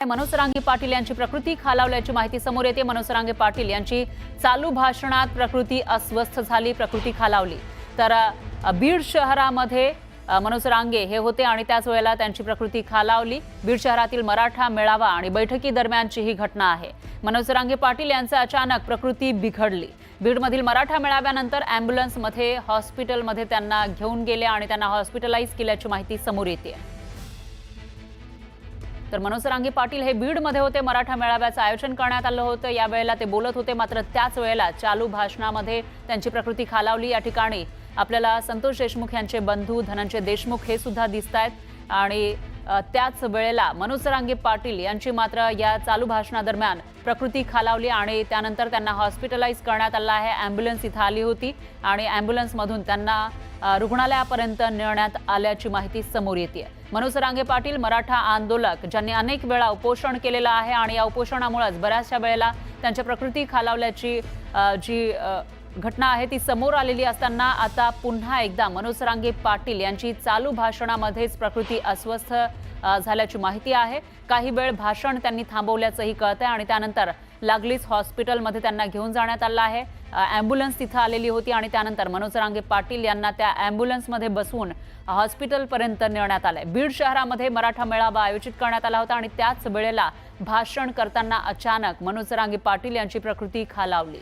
मनोज रांगे पाटील यांची प्रकृती खालावल्याची माहिती समोर येते। मनोज रांगे पाटील यांची चालू भाषणात प्रकृती अस्वस्थ झाली, प्रकृती खालावली। तर बीड शहरामध्ये मनोज रांगे हे होते आणि त्याच वेळेला त्यांची प्रकृती खालावली। बीड शहरातील मराठा मेळावा आणि बैठकी दरम्यानची ही घटना आहे। मनोज रांगे पाटील यांची अचानक प्रकृती बिघडली। बीडमधील मराठा मेळाव्यानंतर ॲम्ब्युलन्समध्ये हॉस्पिटलमध्ये त्यांना घेऊन गेले आणि त्यांना हॉस्पिटलाइज केल्याची माहिती समोर येते। तर मनोज रांगे पाटील हे बीडमध्ये होते। मराठा मेळाव्याचं आयोजन करण्यात आलं होतं। या वेळेला ते बोलत होते, मात्र त्याच वेळेला चालू भाषणामध्ये त्यांची प्रकृती खालावली। या ठिकाणी आपल्याला संतोष देशमुख यांचे बंधू धनंजय देशमुख हे सुद्धा दिसतायत आणि त्याच वेळेला मनोज रांगे पाटील यांची मात्र या चालू भाषणादरम्यान प्रकृती खालावली आणि त्यानंतर त्यांना हॉस्पिटलाइज करण्यात आलं आहे। ॲम्ब्युलन्स इथं आली होती आणि ॲम्ब्युलन्समधून त्यांना रुग्णालयापर्यंत नेण्यात आल्याची माहिती समोर येते। मनोज रांगे पाटील मराठा आंदोलक ज्यांनी अनेक वेळा उपोषण केलेलं आहे आणि या उपोषणामुळेच बऱ्याचशा वेळेला त्यांच्या प्रकृती खालावल्याची जी घटना आहे ती समोर आलेली असताना आता पुन्हा एकदा मनोज रांगे पाटील यांची चालू भाषणामध्येच प्रकृती अस्वस्थ झाल्याची माहिती आहे। काही वेळ भाषण त्यांनी थांबवल्याचंही कळतंय आणि त्यानंतर लागलीच हॉस्पिटलमध्ये त्यांना घेऊन जाण्यात आलं आहे। ॲम्ब्युलन्स तिथं आलेली होती आणि त्यानंतर मनोज रांगे पाटील यांना त्या ॲम्ब्युलन्समध्ये बसवून हॉस्पिटलपर्यंत नेण्यात आलंय। बीड शहरामध्ये मराठा मेळावा आयोजित करण्यात आला होता आणि त्याच वेळेला भाषण करताना अचानक मनोज रांगे पाटील यांची प्रकृती खालावली।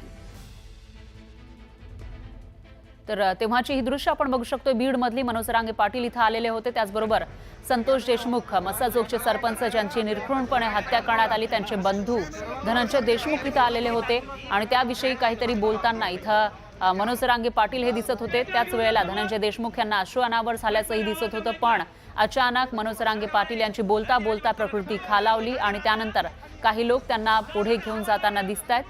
तर तेव्हाची ही दृश्य आपण बघू शकतो। बीड मधली मनोज रांगे पाटील इथं आलेले होते। त्याचबरोबर संतोष देशमुख मस्साजोगचे सरपंच ज्यांची निर्घृणपणे हत्या करण्यात आली त्यांचे बंधू धनंजय देशमुख इथं आलेले होते आणि त्याविषयी काहीतरी बोलताना इथं मनोज रांगे पाटील हे दिसत होते। त्याच वेळेला धनंजय देशमुख यांना अश्रू अनावर झाल्याचंही दिसत होतं, पण अचानक मनोज रांगे पाटील यांची बोलता बोलता प्रकृती खालावली आणि त्यानंतर काही लोक त्यांना पुढे घेऊन जाताना दिसतायत।